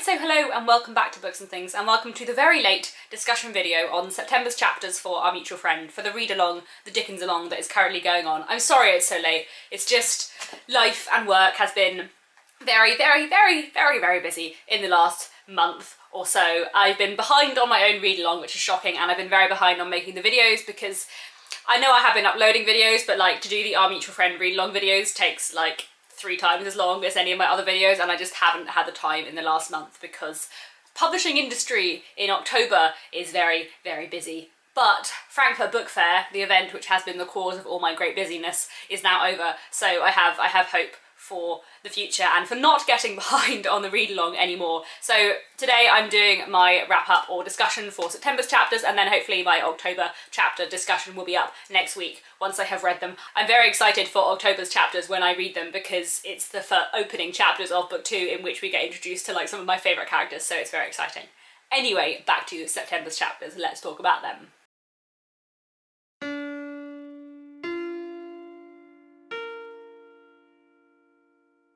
So hello and welcome back to Books and Things, and welcome to the very late discussion video on September's chapters for Our Mutual Friend, for the read-along, the Dickens-along that is currently going on. I'm sorry it's so late, it's just life and work has been very busy in the last month or so. I've been behind on my own read-along, which is shocking, and I've been very behind on making the videos because I know I have been uploading videos, but like to do the Our Mutual Friend read-along videos takes like 3 times as long as any of my other videos, and I just haven't had the time in the last month because publishing industry in October is very busy. But Frankfurt Book Fair, the event which has been the cause of all my great busyness, is now over, so I have hope for the future and for not getting behind on the read-along anymore. So today I'm doing my wrap-up or discussion for September's chapters, and then hopefully my October chapter discussion will be up next week once I have read them. I'm very excited for October's chapters when I read them because it's the opening chapters of book 2 in which we get introduced to like some of my favourite characters, so it's very exciting. Anyway, back to September's chapters, let's talk about them.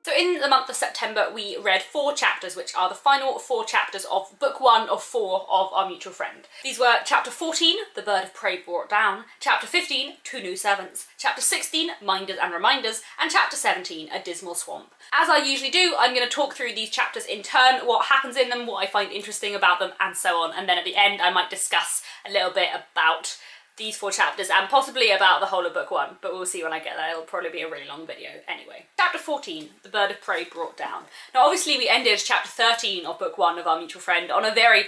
So in the month of September we read 4 chapters, which are the final 4 chapters of book 1 of 4 of Our Mutual Friend. These were chapter 14, The Bird of Prey Brought Down, chapter 15, Two New Servants, chapter 16, Minders and Reminders, and chapter 17, A Dismal Swamp. As I usually do, I'm going to talk through these chapters in turn, what happens in them, what I find interesting about them, and so on, and then at the end I might discuss a little bit about these 4 chapters and possibly about the whole of book 1, but we'll see when I get there. It'll probably be a really long video anyway. Chapter 14, The Bird of Prey Brought Down. Now obviously we ended chapter 13 of book 1 of Our Mutual Friend on a very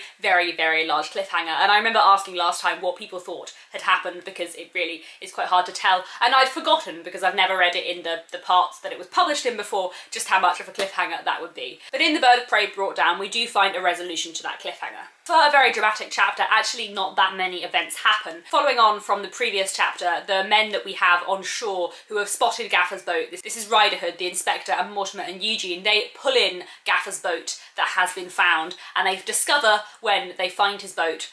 large cliffhanger, and I remember asking last time what people thought had happened because it really is quite hard to tell, and I'd forgotten because I've never read it in the parts that it was published in before just how much of a cliffhanger that would be. But in The Bird of Prey Brought Down we do find a resolution to that cliffhanger. For a very dramatic chapter, actually not that many events happen. Following on from the previous chapter, the men that we have on shore who have spotted Gaffer's boat, this is Riderhood, the Inspector, and Mortimer and Eugene, they pull in Gaffer's boat that has been found, and they discover when they find his boat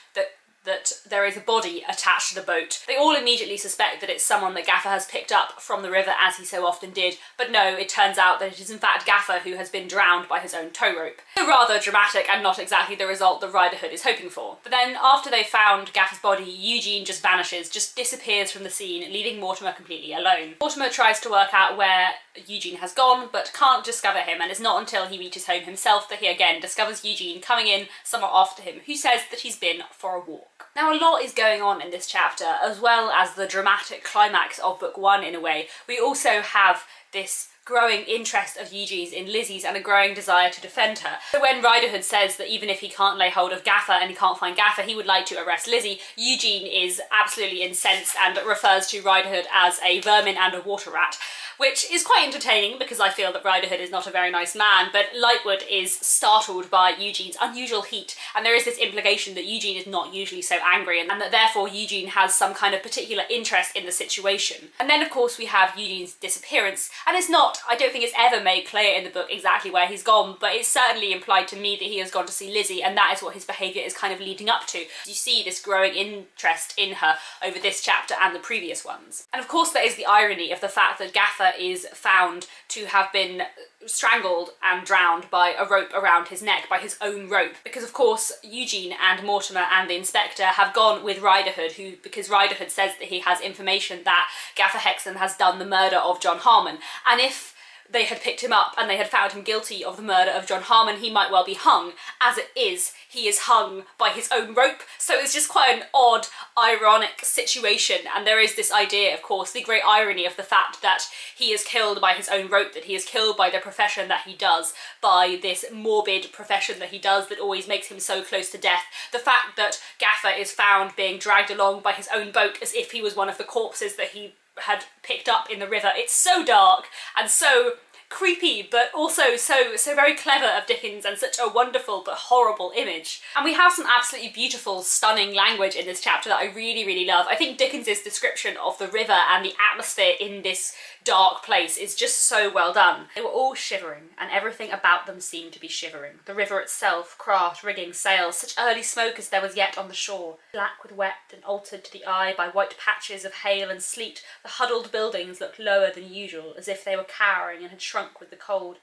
that there is a body attached to the boat. They all immediately suspect that it's someone that Gaffer has picked up from the river as he so often did, but no, it turns out that it is in fact Gaffer who has been drowned by his own tow rope. So rather dramatic and not exactly the result that Riderhood is hoping for. But then after they found Gaffer's body, Eugene just vanishes, just disappears from the scene, leaving Mortimer completely alone. Mortimer tries to work out where Eugene has gone, but can't discover him, and it's not until he reaches home himself that he again discovers Eugene coming in somewhat after him, who says that he's been for a walk. Now a lot is going on in this chapter, as well as the dramatic climax of book 1 in a way. We also have this growing interest of Eugene's in Lizzie's and a growing desire to defend her. So when Riderhood says that even if he can't lay hold of Gaffer and he can't find Gaffer, he would like to arrest Lizzie, Eugene is absolutely incensed and refers to Riderhood as a vermin and a water rat, which is quite entertaining because I feel that Riderhood is not a very nice man, but Lightwood is startled by Eugene's unusual heat, and there is this implication that Eugene is not usually so angry and that therefore Eugene has some kind of particular interest in the situation. And then of course we have Eugene's disappearance, and it's not, I don't think it's ever made clear in the book exactly where he's gone, but it's certainly implied to me that he has gone to see Lizzie, and that is what his behaviour is kind of leading up to. You see this growing interest in her over this chapter and the previous ones. And of course there is the irony of the fact that Gaffer is found to have been strangled and drowned by a rope around his neck, by his own rope, because of course Eugene and Mortimer and the Inspector have gone with Riderhood, because Riderhood says that he has information that Gaffer Hexam has done the murder of John Harmon, and if they had picked him up and they had found him guilty of the murder of John Harmon, he might well be hung. As it is, he is hung by his own rope, so it's just quite an odd, ironic situation, and there is this idea, of course, the great irony of the fact that he is killed by his own rope, that he is killed by the profession that he does, by this morbid profession that he does that always makes him so close to death. The fact that Gaffer is found being dragged along by his own boat as if he was one of the corpses that he had picked up in the river. It's so dark and so creepy, but also so very clever of Dickens, and such a wonderful but horrible image. And we have some absolutely beautiful, stunning language in this chapter that I really love. I think Dickens's description of the river and the atmosphere in this dark place is just so well done. They were all shivering, and everything about them seemed to be shivering. The river itself, craft, rigging, sails, such early smoke as there was yet on the shore. Black with wet and altered to the eye by white patches of hail and sleet, the huddled buildings looked lower than usual, as if they were cowering and had shrunk with the cold.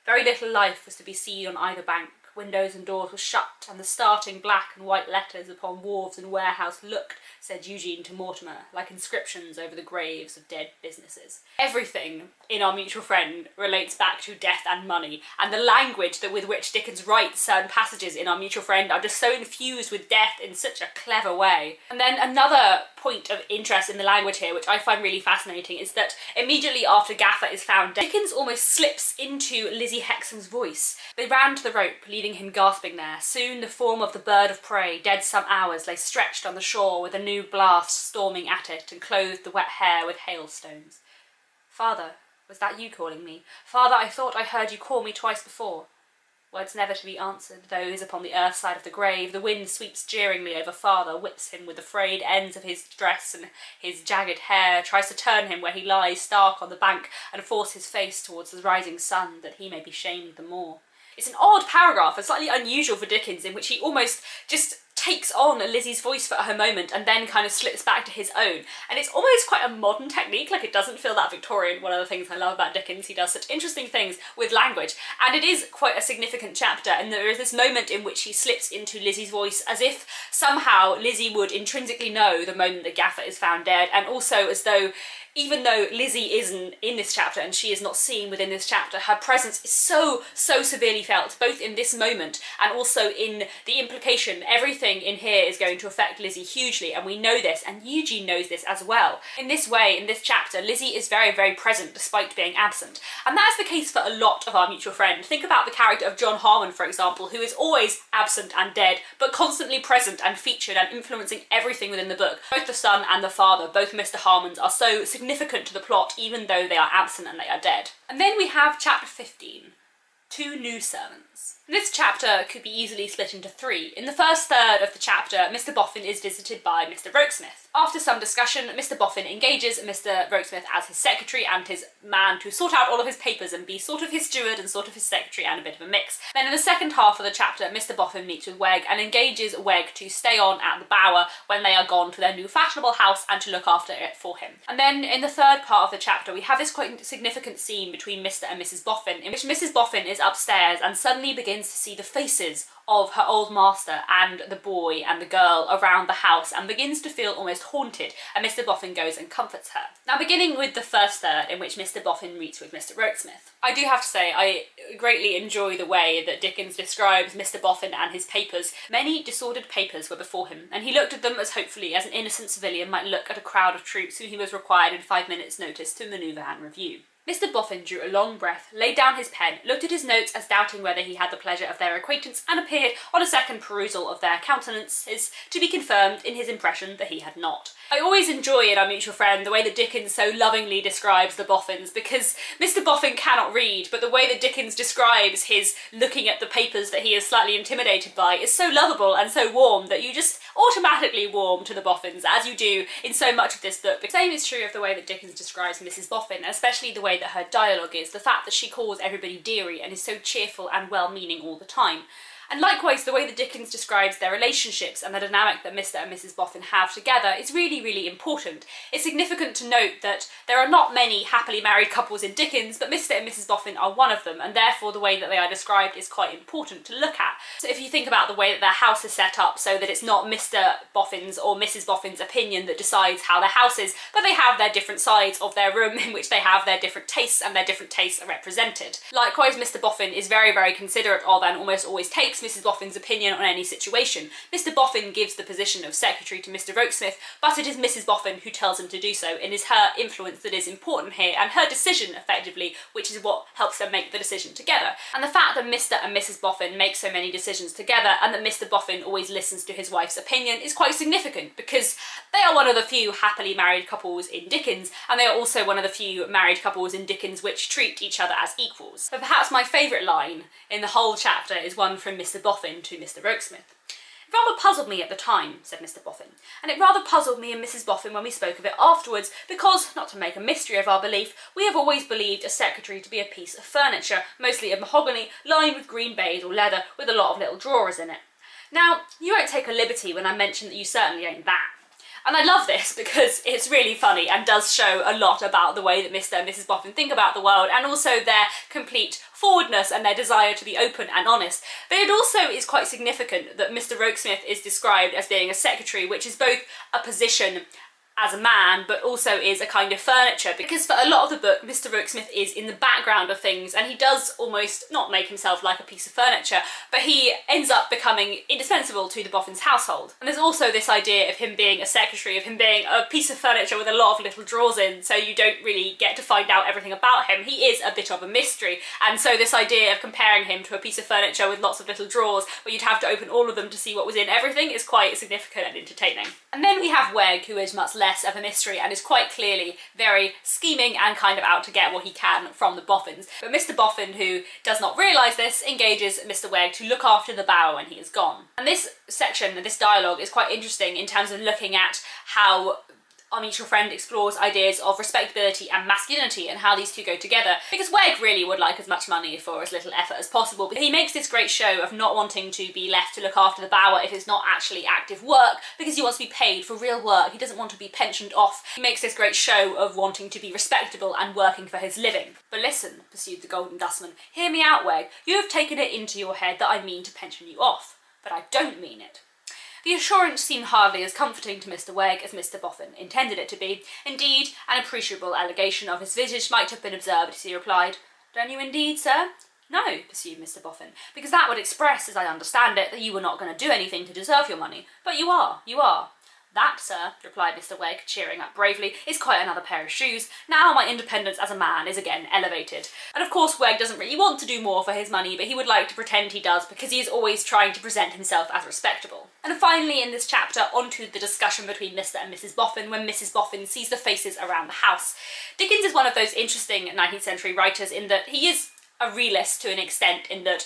Very little life was to be seen on either bank, windows and doors were shut, and the starting black and white letters upon wharves and warehouse looked, said Eugene to Mortimer, like inscriptions over the graves of dead businesses. Everything in Our Mutual Friend relates back to death and money, and the language with which Dickens writes certain passages in Our Mutual Friend are just so infused with death in such a clever way. And then another point of interest in the language here, which I find really fascinating, is that immediately after Gaffer is found dead, Dickens almost slips into Lizzie Hexam's voice. They ran to the rope, leaving him gasping there. Soon the form of the bird of prey, dead some hours, lay stretched on the shore with a new blast storming at it, and clothed the wet hair with hailstones. Father, was that you calling me? Father, I thought I heard you call me twice before. Words never to be answered, those upon the earth side of the grave. The wind sweeps jeeringly over father, whips him with the frayed ends of his dress and his jagged hair, tries to turn him where he lies stark on the bank, and force his face towards the rising sun, that he may be shamed the more. It's an odd paragraph, and slightly unusual for Dickens, in which he almost just takes on Lizzie's voice for her moment and then kind of slips back to his own. And it's almost quite a modern technique, like it doesn't feel that Victorian. One of the things I love about Dickens, he does such interesting things with language. And it is quite a significant chapter, and there is this moment in which he slips into Lizzie's voice as if somehow Lizzie would intrinsically know the moment that Gaffer is found dead, and also as though even though Lizzie isn't in this chapter and she is not seen within this chapter, her presence is so severely felt, both in this moment and also in the implication. Everything in here is going to affect Lizzie hugely, and we know this, and Eugene knows this as well. In this way, in this chapter, Lizzie is very present despite being absent. And that's the case for a lot of Our Mutual Friend. Think about the character of John Harmon, for example, who is always absent and dead, but constantly present and featured and influencing everything within the book. Both the son and the father, both Mr. Harmons, are so significant to the plot even though they are absent and they are dead. And then we have chapter 15, Two New Servants. This chapter could be easily split into three. In the first third of the chapter, Mr. Boffin is visited by Mr. Rokesmith. After some discussion, Mr. Boffin engages Mr. Rokesmith as his secretary and his man to sort out all of his papers and be sort of his steward and sort of his secretary and a bit of a mix. Then in the second half of the chapter, Mr. Boffin meets with Weg and engages Weg to stay on at the Bower when they are gone to their new fashionable house and to look after it for him. And then in the third part of the chapter, we have this quite significant scene between Mr. and Mrs. Boffin, in which Mrs. Boffin is upstairs and suddenly begins to see the faces of her old master and the boy and the girl around the house, and begins to feel almost haunted, and Mr. Boffin goes and comforts her. Now, beginning with the first third, in which Mr. Boffin meets with Mr. Rokesmith, I do have to say I greatly enjoy the way that Dickens describes Mr. Boffin and his papers. Many disordered papers were before him, and he looked at them as hopefully as an innocent civilian might look at a crowd of troops who he was required in 5 minutes' notice to manoeuvre and review. Mr. Boffin drew a long breath, laid down his pen, looked at his notes as doubting whether he had the pleasure of their acquaintance, and appeared, on a second perusal of their countenances, to be confirmed in his impression that he had not. I always enjoy in Our Mutual Friend the way that Dickens so lovingly describes the Boffins, because Mr. Boffin cannot read, but the way that Dickens describes his looking at the papers that he is slightly intimidated by is so lovable and so warm that you just automatically warm to the Boffins, as you do in so much of this book. The same is true of the way that Dickens describes Mrs. Boffin, especially the way that her dialogue is, the fact that she calls everybody dearie and is so cheerful and well-meaning all the time. And likewise, the way that Dickens describes their relationships and the dynamic that Mr. and Mrs. Boffin have together is really important. It's significant to note that there are not many happily married couples in Dickens, but Mr. and Mrs. Boffin are one of them, and therefore the way that they are described is quite important to look at. So if you think about the way that their house is set up so that it's not Mr. Boffin's or Mrs. Boffin's opinion that decides how their house is, but they have their different sides of their room in which they have their different tastes, and their different tastes are represented. Likewise, Mr. Boffin is very considerate of and almost always takes Mrs. Boffin's opinion on any situation. Mr. Boffin gives the position of secretary to Mr. Rokesmith, but it is Mrs. Boffin who tells him to do so, and it is her influence that is important here, and her decision, effectively, which is what helps them make the decision together. And the fact that Mr. and Mrs. Boffin make so many decisions together, and that Mr. Boffin always listens to his wife's opinion, is quite significant, because they are one of the few happily married couples in Dickens, and they are also one of the few married couples in Dickens which treat each other as equals. But perhaps my favourite line in the whole chapter is one from Mr. Boffin to Mr. Rokesmith. "It rather puzzled me at the time," said Mr. Boffin, "and it rather puzzled me and Mrs. Boffin when we spoke of it afterwards, because, not to make a mystery of our belief, we have always believed a secretary to be a piece of furniture, mostly of mahogany, lined with green baize or leather, with a lot of little drawers in it. Now, you won't take a liberty when I mention that you certainly ain't that. And I love this because it's really funny and does show a lot about the way that Mr. and Mrs. Boffin think about the world, and also their complete forwardness and their desire to be open and honest. But it also is quite significant that Mr. Rokesmith is described as being a secretary, which is both a position as a man, but also is a kind of furniture, because for a lot of the book, Mr. Rokesmith is in the background of things, and he does almost not make himself like a piece of furniture, but he ends up becoming indispensable to the Boffins household. And there's also this idea of him being a secretary, of him being a piece of furniture with a lot of little drawers in, so you don't really get to find out everything about him. He is a bit of a mystery, and so this idea of comparing him to a piece of furniture with lots of little drawers, where you'd have to open all of them to see what was in everything, is quite significant and entertaining. And then we have Weg, who is much less of a mystery and is quite clearly very scheming and kind of out to get what he can from the Boffins. But Mr. Boffin, who does not realise this, engages Mr. Weg to look after the bower when he is gone. And this section, this dialogue, is quite interesting in terms of looking at how our mutual friend explores ideas of respectability and masculinity and how these two go together, because Weg really would like as much money for as little effort as possible, but he makes this great show of not wanting to be left to look after the bower if it's not actually active work, because he wants to be paid for real work. He doesn't want to be pensioned off. He makes this great show of wanting to be respectable and working for his living. But listen, pursued the Golden Dustman, hear me out, Weg. You have taken it into your head that I mean to pension you off, but I don't mean it. The assurance seemed hardly as comforting to Mr. Weg as Mr. Boffin intended it to be. Indeed, an appreciable allegation of his visage might have been observed as he replied, "Don't you indeed, sir?" "No," pursued Mr. Boffin, "because that would express, as I understand it, that you were not going to do anything to deserve your money. But you are, you are." "That, sir," replied Mr. Weg, cheering up bravely, "is quite another pair of shoes. Now my independence as a man is again elevated." And of course Weg doesn't really want to do more for his money, but he would like to pretend he does, because he is always trying to present himself as respectable. And finally in this chapter, onto the discussion between Mr. and Mrs. Boffin when Mrs. Boffin sees the faces around the house. Dickens is one of those interesting 19th century writers in that he is a realist to an extent, in that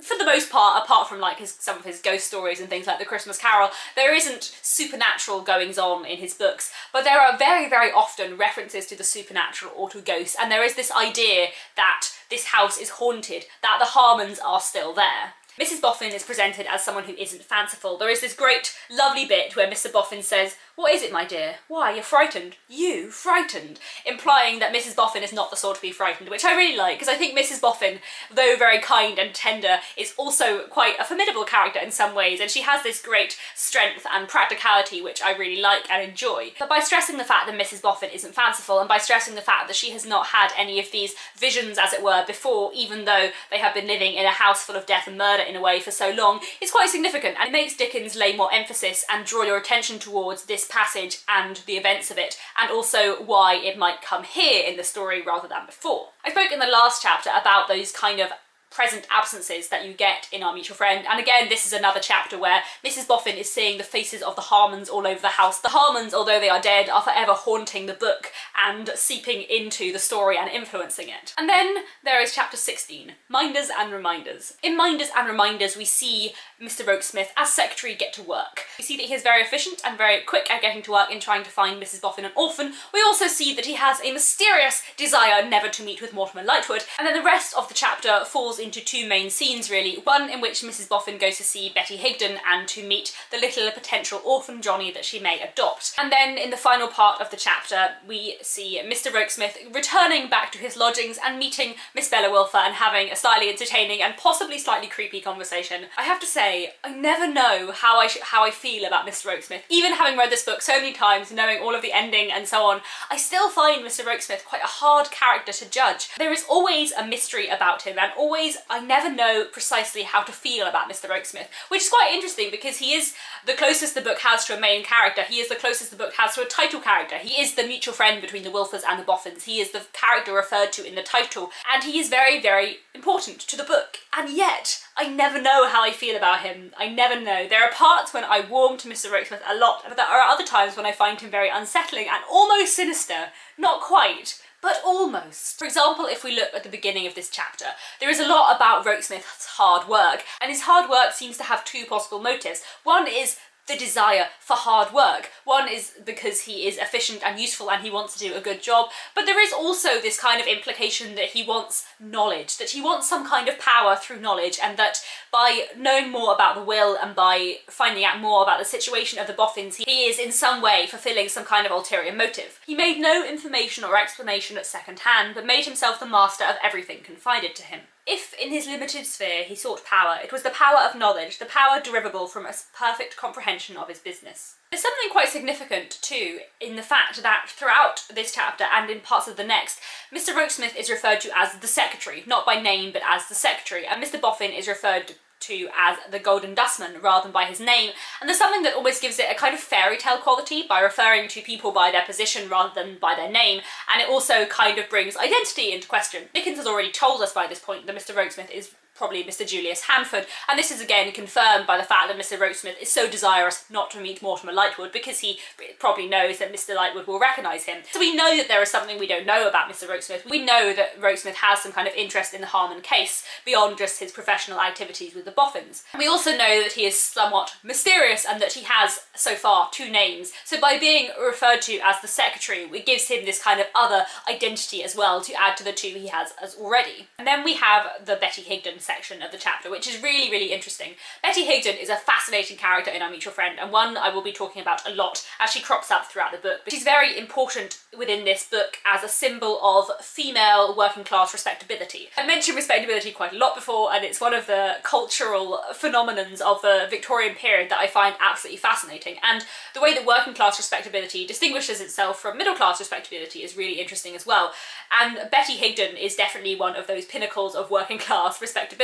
for the most part, apart from like some of his ghost stories and things like The Christmas Carol, there isn't supernatural goings on in his books, but there are very, very often references to the supernatural or to ghosts, and there is this idea that this house is haunted, that the Harmons are still there. Mrs. Boffin is presented as someone who isn't fanciful. There is this great, lovely bit where Mr. Boffin says, "What is it, my dear? Why, you're frightened. You frightened?" Implying that Mrs. Boffin is not the sort to be frightened, which I really like, because I think Mrs. Boffin, though very kind and tender, is also quite a formidable character in some ways, and she has this great strength and practicality which I really like and enjoy. But by stressing the fact that Mrs. Boffin isn't fanciful, and by stressing the fact that she has not had any of these visions, as it were, before, even though they have been living in a house full of death and murder in a way for so long, is quite significant, and it makes Dickens lay more emphasis and draw your attention towards this passage and the events of it, and also why it might come here in the story rather than before. I spoke in the last chapter about those kind of present absences that you get in Our Mutual Friend, and again this is another chapter where Mrs. Boffin is seeing the faces of the Harmons all over the house. The Harmons, although they are dead, are forever haunting the book and seeping into the story and influencing it. And then there is chapter 16, Minders and Reminders. In Minders and Reminders we see Mr. Rokesmith as secretary get to work. We see that he is very efficient and very quick at getting to work in trying to find Mrs. Boffin an orphan. We also see that he has a mysterious desire never to meet with Mortimer Lightwood, and then the rest of the chapter falls into two main scenes really. One in which Mrs. Boffin goes to see Betty Higden and to meet the little potential orphan Johnny that she may adopt. And then in the final part of the chapter we see Mr. Rokesmith returning back to his lodgings and meeting Miss Bella Wilfer and having a slightly entertaining and possibly slightly creepy conversation. I have to say, I never know how I feel about Mr. Rokesmith. Even having read this book so many times, knowing all of the ending and so on, I still find Mr. Rokesmith quite a hard character to judge. There is always a mystery about him, and always I never know precisely how to feel about Mr. Rokesmith, which is quite interesting because he is the closest the book has to a main character. He is the closest the book has to a title character. He is the mutual friend between the Wilfers and the Boffins. He is the character referred to in the title, and he is very, very important to the book. And yet, I never know how I feel about him. I never know. There are parts when I warm to Mr. Rokesmith a lot, but there are other times when I find him very unsettling and almost sinister. Not quite, but almost. For example, if we look at the beginning of this chapter, there is a lot about Rokesmith's hard work, and his hard work seems to have two possible motives. One is the desire for hard work. One is because he is efficient and useful and he wants to do a good job, but there is also this kind of implication that he wants knowledge, that he wants some kind of power through knowledge, and that by knowing more about the will and by finding out more about the situation of the Boffins, he is in some way fulfilling some kind of ulterior motive. He made no information or explanation at second hand, but made himself the master of everything confided to him. If in his limited sphere he sought power, it was the power of knowledge, the power derivable from a perfect comprehension of his business. There's something quite significant too in the fact that throughout this chapter and in parts of the next, Mr. Rokesmith is referred to as the secretary, not by name but as the secretary, and Mr. Boffin is referred to as the Golden Dustman rather than by his name, and there's something that almost gives it a kind of fairy tale quality by referring to people by their position rather than by their name, and it also kind of brings identity into question. Dickens has already told us by this point that Mr. Rokesmith is probably Mr. Julius Handford, and this is again confirmed by the fact that Mr. Rokesmith is so desirous not to meet Mortimer Lightwood because he probably knows that Mr. Lightwood will recognise him. So we know that there is something we don't know about Mr. Rokesmith. We know that Rokesmith has some kind of interest in the Harmon case beyond just his professional activities with the Boffins. And we also know that he is somewhat mysterious and that he has, so far, 2 names. So by being referred to as the secretary, it gives him this kind of other identity as well to add to the 2 he has as already. And then we have the Betty Higden section of the chapter, which is really, really interesting. Betty Higden is a fascinating character in Our Mutual Friend, and one I will be talking about a lot as she crops up throughout the book. But she's very important within this book as a symbol of female working class respectability. I mentioned respectability quite a lot before, and it's one of the cultural phenomenons of the Victorian period that I find absolutely fascinating. And the way that working class respectability distinguishes itself from middle class respectability is really interesting as well. And Betty Higden is definitely one of those pinnacles of working class respectability.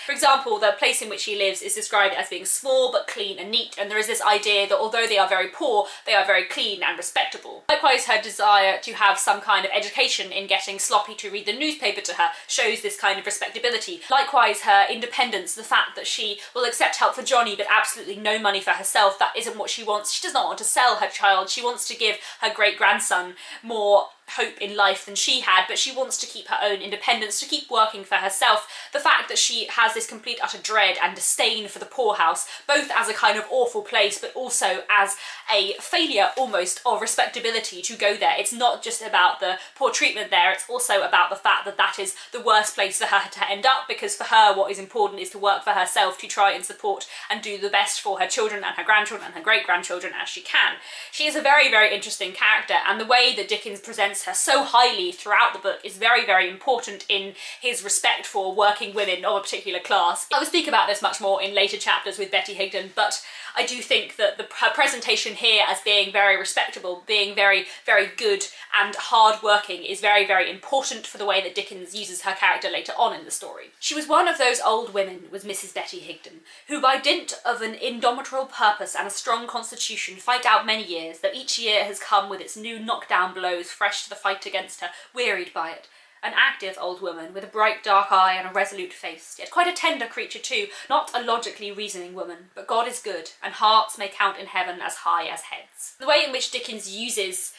For example, the place in which she lives is described as being small but clean and neat, and there is this idea that although they are very poor, they are very clean and respectable. Likewise, her desire to have some kind of education in getting Sloppy to read the newspaper to her shows this kind of respectability. Likewise, her independence, the fact that she will accept help for Johnny but absolutely no money for herself, that isn't what she wants. She does not want to sell her child, she wants to give her great-grandson more hope in life than she had, but she wants to keep her own independence, to keep working for herself. The fact that she has this complete utter dread and disdain for the poorhouse, both as a kind of awful place but also as a failure almost of respectability to go there. It's not just about the poor treatment there, it's also about the fact that that is the worst place for her to end up, because for her what is important is to work for herself, to try and support and do the best for her children and her grandchildren and her great-grandchildren as she can. She is a very, very interesting character, and the way that Dickens presents her so highly throughout the book is very, very important in his respect for working women of a particular class. I will speak about this much more in later chapters with Betty Higden, but I do think that her presentation here as being very respectable, being very, very good and hard-working is very, very important for the way that Dickens uses her character later on in the story. She was one of those old women, was Mrs. Betty Higden, who by dint of an indomitable purpose and a strong constitution fight out many years, though each year has come with its new knock-down blows fresh to the fight against her, wearied by it. An active old woman with a bright dark eye and a resolute face, yet quite a tender creature too, not a logically reasoning woman, but God is good, and hearts may count in heaven as high as heads. The way in which Dickens uses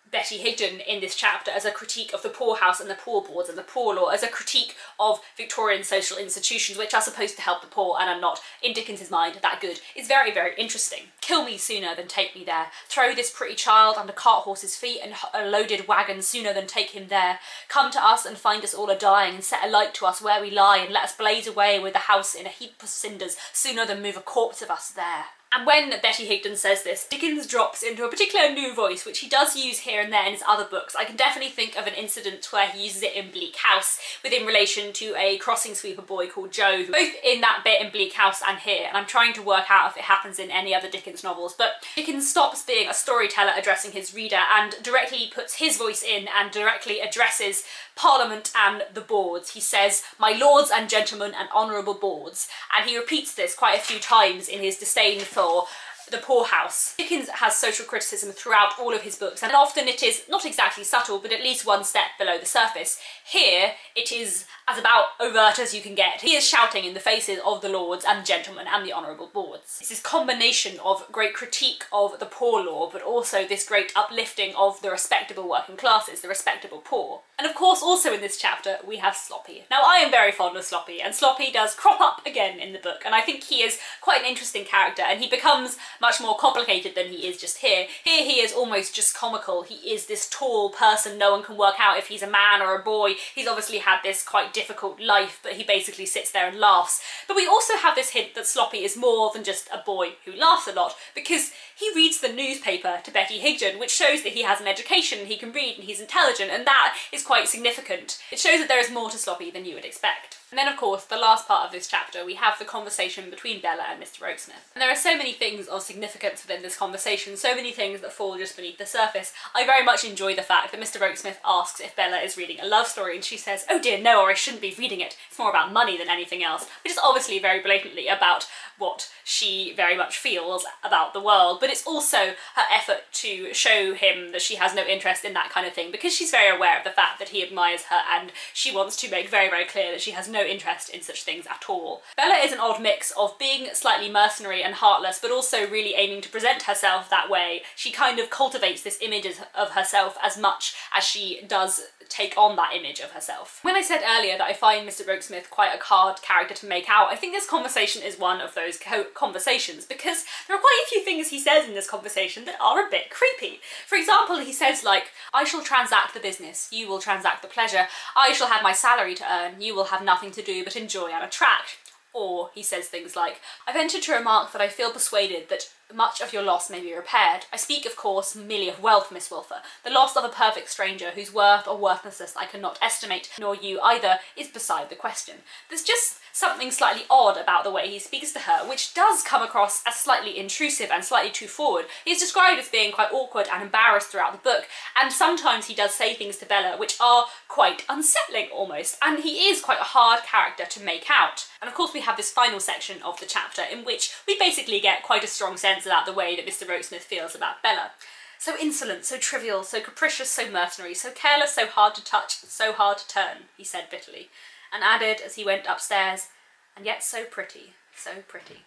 Betty Higden in this chapter as a critique of the poorhouse and the poor boards and the poor law, as a critique of Victorian social institutions which are supposed to help the poor and are not, in Dickens's mind, that good, is very, very interesting. Kill me sooner than take me there. Throw this pretty child under cart horses' feet and a loaded waggon sooner than take him there. Come to us and find us all a-dying, and set a light to us where we lie, and let us blaze away with the house in a heap of cinders sooner than move a corpse of us there. And when Betty Higden says this, Dickens drops into a particular new voice, which he does use here and there in his other books. I can definitely think of an incident where he uses it in Bleak House, within relation to a crossing sweeper boy called Joe, both in that bit in Bleak House and here, and I'm trying to work out if it happens in any other Dickens novels. But Dickens stops being a storyteller addressing his reader and directly puts his voice in and directly addresses Parliament and the boards. He says, "My lords and gentlemen and honourable boards," and he repeats this quite a few times in his disdain for the poorhouse. Dickens has social criticism throughout all of his books, and often it is not exactly subtle, but at least one step below the surface. Here, it is as about overt as you can get. He is shouting in the faces of the lords and gentlemen and the honourable boards. It's this combination of great critique of the poor law, but also this great uplifting of the respectable working classes, the respectable poor. And of course, also in this chapter, we have Sloppy. Now, I am very fond of Sloppy, and Sloppy does crop up again in the book, and I think he is quite an interesting character, and he becomes much more complicated than he is just here. Here he is almost just comical. He is this tall person, no one can work out if he's a man or a boy. He's obviously had this quite difficult life, but he basically sits there and laughs. But we also have this hint that Sloppy is more than just a boy who laughs a lot, because he reads the newspaper to Betty Higden, which shows that he has an education and he can read and he's intelligent, and that is quite significant. It shows that there is more to Sloppy than you would expect. And then, of course, the last part of this chapter, we have the conversation between Bella and Mr. Rokesmith. And there are so many things of significance within this conversation, so many things that fall just beneath the surface. I very much enjoy the fact that Mr. Rokesmith asks if Bella is reading a love story, and she says, "Oh dear, no, or I shouldn't be reading it. It's more about money than anything else," which is obviously very blatantly about what she very much feels about the world, but it's also her effort to show him that she has no interest in that kind of thing, because she's very aware of the fact that he admires her, and she wants to make very, very clear that she has no interest in such things at all. Bella is an odd mix of being slightly mercenary and heartless, but also really aiming to present herself that way. She kind of cultivates this image of herself as much as she does take on that image of herself. When I said earlier that I find Mr. Rokesmith quite a hard character to make out, I think this conversation is one of those conversations, because there are quite a few things he says in this conversation that are a bit creepy. For example, he says like, "I shall transact the business, you will transact the pleasure. I shall have my salary to earn, you will have nothing to do but enjoy and attract." Or he says things like, "I venture to remark that I feel persuaded that much of your loss may be repaired. I speak, of course, merely of wealth, Miss Wilfer. The loss of a perfect stranger whose worth or worthlessness I cannot estimate, nor you either, is beside the question." There's just something slightly odd about the way he speaks to her, which does come across as slightly intrusive and slightly too forward. He's described as being quite awkward and embarrassed throughout the book, and sometimes he does say things to Bella which are quite unsettling almost, and he is quite a hard character to make out. And of course we have this final section of the chapter in which we basically get quite a strong sense about the way that Mr. Rokesmith feels about Bella. "So insolent, so trivial, so capricious, so mercenary, so careless, so hard to touch, so hard to turn," he said bitterly, and added as he went upstairs, "and yet so pretty, so pretty."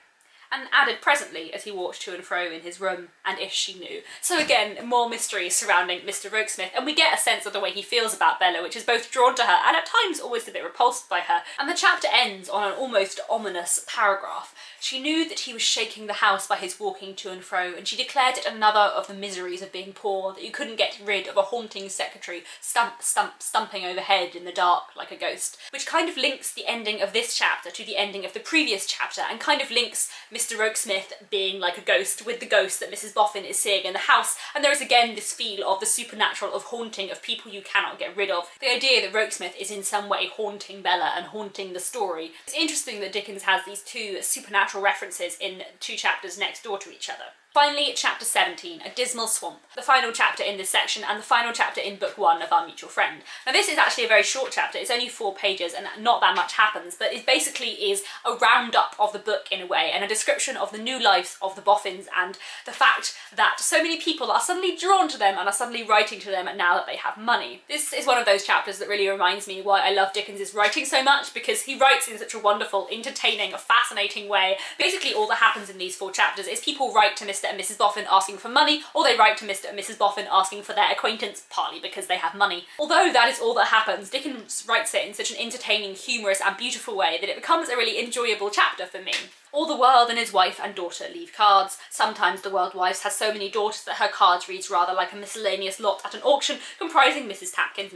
And added presently as he walked to and fro in his room, "and if she knew." So again, more mystery surrounding Mr. Rokesmith, and we get a sense of the way he feels about Bella, which is both drawn to her and at times almost a bit repulsed by her. And the chapter ends on an almost ominous paragraph. "She knew that he was shaking the house by his walking to and fro, and she declared it another of the miseries of being poor, that you couldn't get rid of a haunting secretary stumping overhead in the dark like a ghost," which kind of links the ending of this chapter to the ending of the previous chapter, and kind of links Mr. Rokesmith being like a ghost with the ghost that Mrs. Boffin is seeing in the house, and there is again this feel of the supernatural, of haunting, of people you cannot get rid of. The idea that Rokesmith is in some way haunting Bella and haunting the story. It's interesting that Dickens has these two supernatural references in two chapters next door to each other. Finally, chapter 17, A Dismal Swamp, the final chapter in this section and the final chapter in book 1 of Our Mutual Friend. Now this is actually a very short chapter, it's only 4 pages and not that much happens, but it basically is a roundup of the book in a way, and a description of the new lives of the Boffins and the fact that so many people are suddenly drawn to them and are suddenly writing to them now that they have money. This is one of those chapters that really reminds me why I love Dickens's writing so much, because he writes in such a wonderful, entertaining, fascinating way. Basically all that happens in these 4 chapters is people write to Mr. and Mrs. Boffin asking for money, or they write to Mr. and Mrs. Boffin asking for their acquaintance, partly because they have money. Although that is all that happens, Dickens writes it in such an entertaining, humorous and beautiful way that it becomes a really enjoyable chapter for me. All the world and his wife and daughter leave cards. Sometimes the world wife has so many daughters that her cards reads rather like a miscellaneous lot at an auction, comprising Mrs. Tapkins,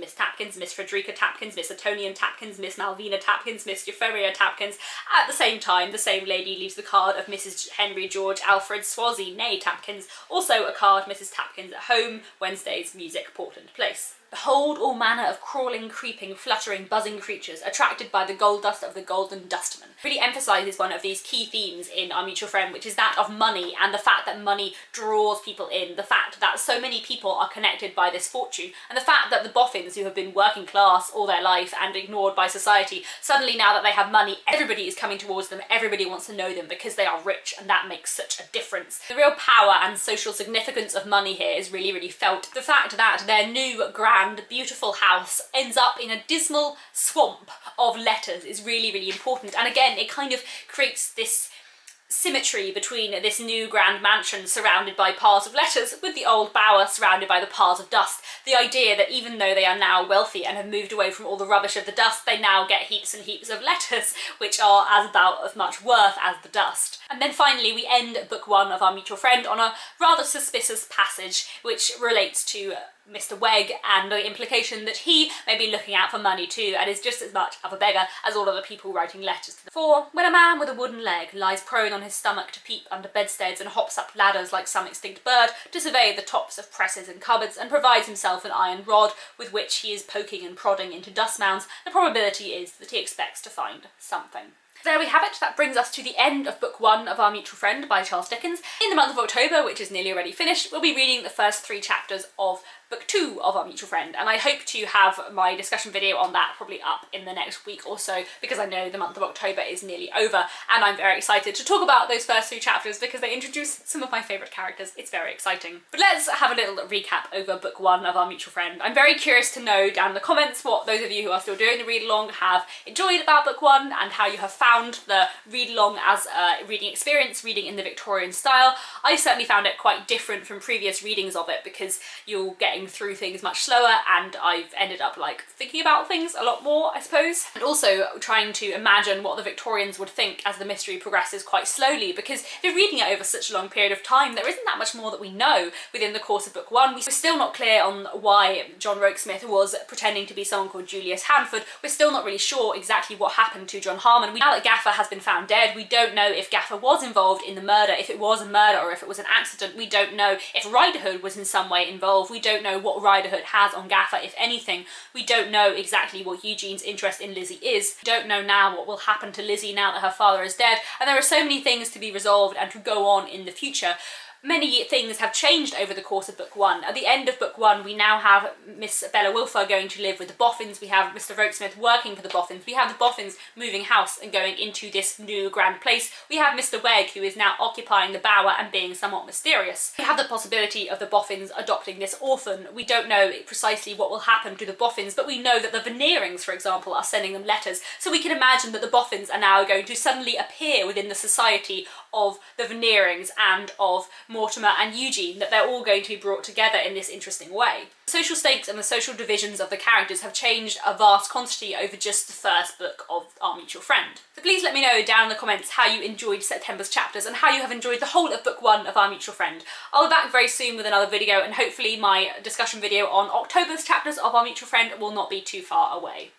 Miss Frederica Tapkins, Miss Etonian Tapkins, Miss Malvina Tapkins, Miss Euphoria Tapkins. At the same time, the same lady leaves the card of Mrs. Henry George Alfred Swazi, née Tapkins, also a card Mrs. Tapkins at home, Wednesday's Music, Portland Place. Behold all manner of crawling, creeping, fluttering, buzzing creatures, attracted by the gold dust of the golden dustman. Really emphasises one of these key themes in Our Mutual Friend, which is that of money, and the fact that money draws people in, the fact that so many people are connected by this fortune, and the fact that the Boffins, who have been working class all their life and ignored by society, suddenly now that they have money, everybody is coming towards them, everybody wants to know them because they are rich, and that makes such a difference. The real power and social significance of money here is really, really felt. The fact that their new grand beautiful house ends up in a dismal swamp of letters is really, really important, and again it kind of creates this symmetry between this new grand mansion surrounded by piles of letters with the old bower surrounded by the piles of dust. The idea that even though they are now wealthy and have moved away from all the rubbish of the dust, they now get heaps and heaps of letters, which are as about as much worth as the dust. And then finally we end book one of Our Mutual Friend on a rather suspicious passage which relates to Mr. Wegg and the implication that he may be looking out for money too and is just as much of a beggar as all of the people writing letters to them. For when a man with a wooden leg lies prone on his stomach to peep under bedsteads and hops up ladders like some extinct bird to survey the tops of presses and cupboards and provides himself an iron rod with which he is poking and prodding into dust mounds, the probability is that he expects to find something. There we have it. That brings us to the end of book one of Our Mutual Friend by Charles Dickens. In the month of October, which is nearly already finished, we'll be reading the first 3 chapters of book 2 of Our Mutual Friend, and I hope to have my discussion video on that probably up in the next week or so, because I know the month of October is nearly over and I'm very excited to talk about those first 3 chapters because they introduce some of my favourite characters. It's very exciting. But let's have a little recap over book 1 of Our Mutual Friend. I'm very curious to know down in the comments what those of you who are still doing the read along have enjoyed about book 1 and how you have found the read along as a reading experience, reading in the Victorian style. I certainly found it quite different from previous readings of it because you're getting through things much slower and I've ended up like thinking about things a lot more, I suppose, and also trying to imagine what the Victorians would think as the mystery progresses quite slowly, because if you're reading it over such a long period of time there isn't that much more that we know within the course of book 1. We're still not clear on why John Rokesmith was pretending to be someone called Julius Hanford. We're still not really sure exactly what happened to John Harmon. Now that Gaffer has been found dead, we don't know if Gaffer was involved in the murder, if it was a murder or if it was an accident. We don't know if Rider Hood was in some way involved. We don't know what Rider Hood has on Gaffer, if anything. We don't know exactly what Eugene's interest in Lizzie is. We don't know now what will happen to Lizzie now that her father is dead, and there are so many things to be resolved and to go on in the future. Many things have changed over the course of book 1. At the end of book 1 we now have Miss Bella Wilfer going to live with the Boffins, we have Mr. Rokesmith working for the Boffins, we have the Boffins moving house and going into this new grand place, we have Mr. Wegg who is now occupying the bower and being somewhat mysterious. We have the possibility of the Boffins adopting this orphan. We don't know precisely what will happen to the Boffins, but we know that the Veneerings, for example, are sending them letters, so we can imagine that the Boffins are now going to suddenly appear within the society of the Veneerings and of Mortimer and Eugene, that they're all going to be brought together in this interesting way. The social stakes and the social divisions of the characters have changed a vast quantity over just the first book of Our Mutual Friend. So please let me know down in the comments how you enjoyed September's chapters and how you have enjoyed the whole of book 1 of Our Mutual Friend. I'll be back very soon with another video, and hopefully my discussion video on October's chapters of Our Mutual Friend will not be too far away.